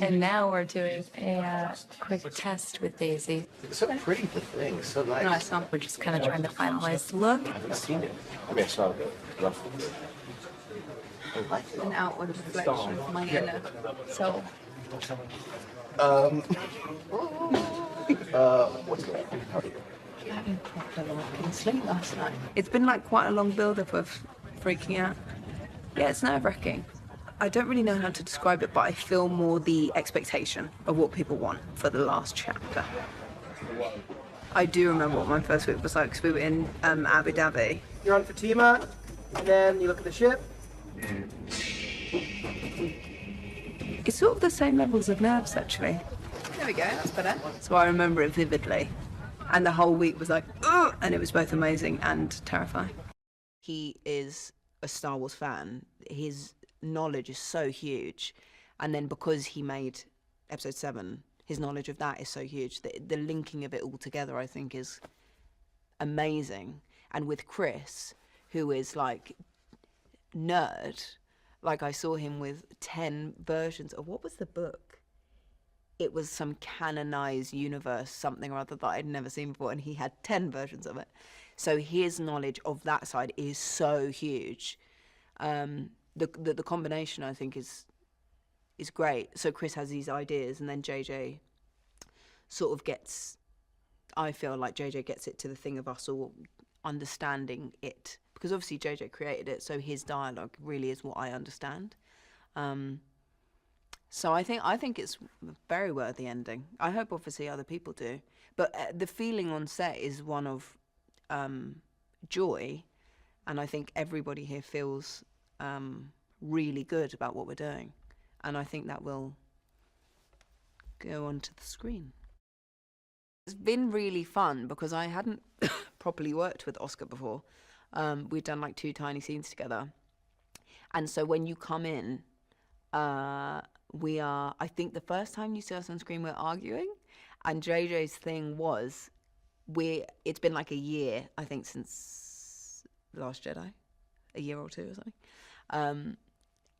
And now we're doing a quick test with Daisy. It's so pretty, the thing. It's so nice. We're just kind of trying to finalize the look. I haven't seen it. I mean, I saw the rough. I like it. An outward reflection of my inner soul. What's going on? How are you? I didn't properly sleep last night. It's been like quite a long build-up of freaking out. Yeah, it's nerve-wracking. I don't really know how to describe it, but I feel more the expectation of what people want for the last chapter. I do remember what my first week was like, because we were in Abu Dhabi. You're on Fatima, and then you look at the ship. It's sort of the same levels of nerves, actually. There we go, that's better. So I remember it vividly. And the whole week was like, ugh! And it was both amazing and terrifying. He is a Star Wars fan. His knowledge is so huge. And then because he made Episode 7, his knowledge of that is so huge. The linking of it all together, I think, is amazing. And with Chris, who is like nerd, like I saw him with 10 versions of, what was the book? It was some canonized universe, something or other that I'd never seen before, and he had 10 versions of it. So his knowledge of that side is so huge. The combination, I think, is great. So Chris has these ideas, and then JJ sort of gets, I feel like JJ gets it to the thing of us all understanding it. Because obviously JJ created it, so his dialogue really is what I understand. So I think it's a very worthy ending. I hope obviously other people do. But the feeling on set is one of joy, and I think everybody here feels really good about what we're doing. And I think that will go onto the screen. It's been really fun because I hadn't properly worked with Oscar before. We'd done like 2 tiny scenes together. And so when you come in, I think the first time you see us on screen, we're arguing. And JJ's thing was, it's been like a year, I think, since The Last Jedi, a year or 2 or something.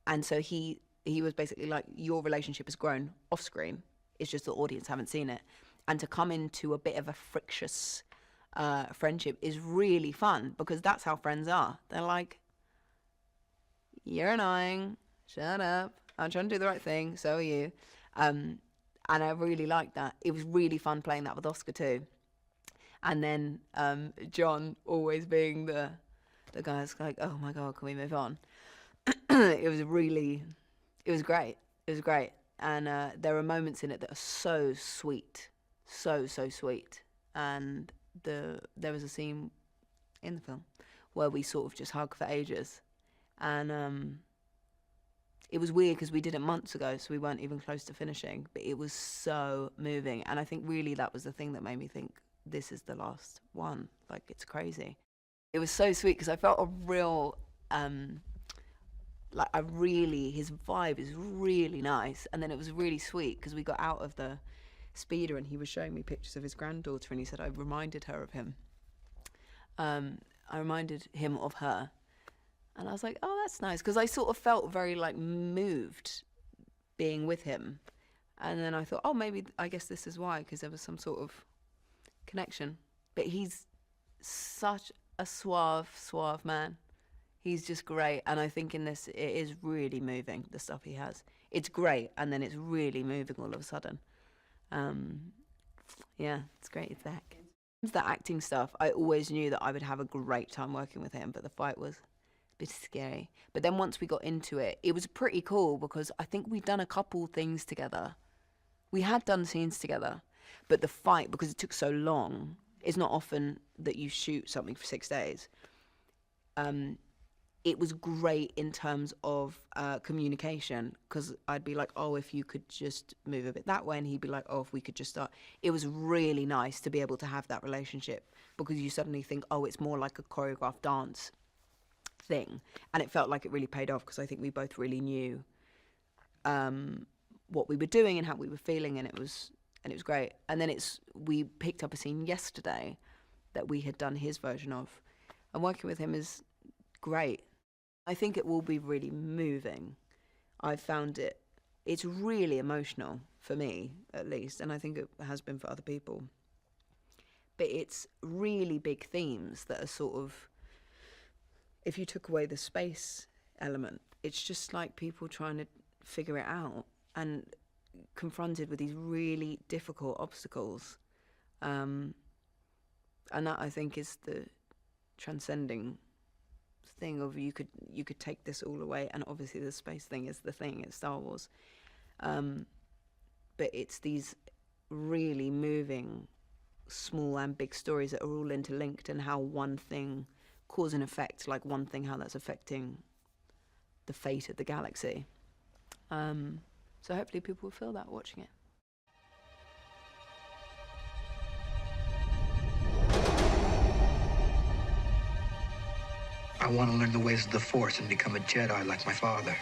And so he was basically like, your relationship has grown off screen. It's just the audience haven't seen it. And to come into a bit of a frictious friendship is really fun, because that's how friends are. They're like, you're annoying, shut up, I'm trying to do the right thing, so are you. And I really liked that. It was really fun playing that with Oscar too. And then John always being the guy that's like, oh my God, can we move on? It was great. It was great. And there are moments in it that are so sweet, so sweet. And there was a scene in the film where we sort of just hug for ages. And it was weird because we did it months ago, so we weren't even close to finishing, but it was so moving. And I think really that was the thing that made me think, this is the last one. Like, it's crazy. It was so sweet because I felt a real, his vibe is really nice. And then it was really sweet because we got out of the speeder and he was showing me pictures of his granddaughter, and he said I reminded her of him. I reminded him of her. And I was like, oh, that's nice. Because I sort of felt very, like, moved being with him. And then I thought, oh, maybe, I guess this is why, because there was some sort of connection. But he's such a suave man. He's just great. And I think in this, it is really moving, the stuff he has. It's great, and then it's really moving all of a sudden. Yeah, it's great, it's back. The acting stuff, I always knew that I would have a great time working with him, but the fight was bit scary. But then once we got into it, it was pretty cool because I think we'd done a couple things together. We had done scenes together, but the fight, because it took so long, it's not often that you shoot something for 6 days. It was great in terms of communication, because I'd be like, oh, if you could just move a bit that way, and he'd be like, oh, if we could just start. It was really nice to be able to have that relationship, because you suddenly think, oh, it's more like a choreographed dance thing. And it felt like it really paid off, because I think we both really knew what we were doing and how we were feeling, and it was great. And then we picked up a scene yesterday that we had done his version of, and working with him is great. I think it will be really moving. I found it it's really emotional for me, at least, and I think it has been for other people. But it's really big themes that are sort of, if you took away the space element, it's just like people trying to figure it out and confronted with these really difficult obstacles. And that, I think, is the transcending thing of you could take this all away, and obviously the space thing is the thing, it's Star Wars. But it's these really moving small and big stories that are all interlinked, and how one thing cause and effect, like one thing, how that's affecting the fate of the galaxy. So hopefully people will feel that watching it. I want to learn the ways of the Force and become a Jedi like my father.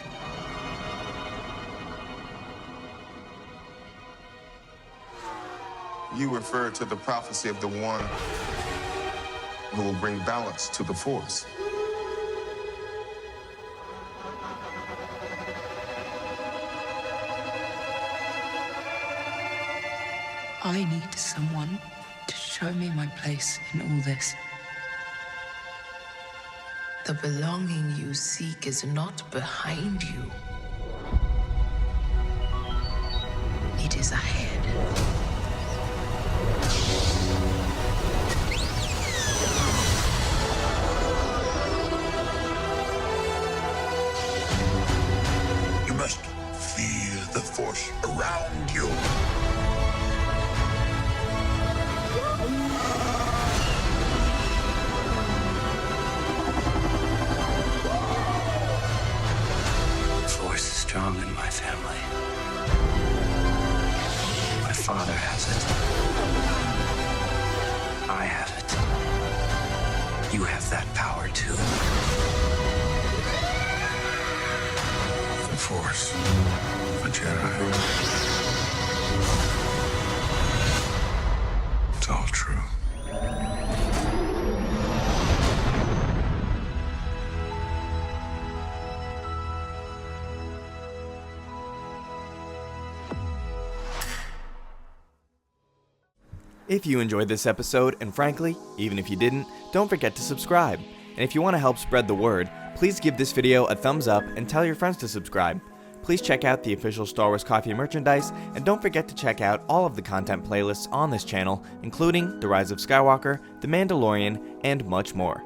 You refer to the prophecy of the one who will bring balance to the Force. I need someone to show me my place in all this. The belonging you seek is not behind you. It is ahead. You must feel the Force around you. Strong in my family. My father has it. I have it. You have that power too. The Force, a Jedi. It's all true. If you enjoyed this episode, and frankly, even if you didn't, don't forget to subscribe. And if you want to help spread the word, please give this video a thumbs up and tell your friends to subscribe. Please check out the official Star Wars Coffee merchandise, and don't forget to check out all of the content playlists on this channel, including The Rise of Skywalker, The Mandalorian, and much more.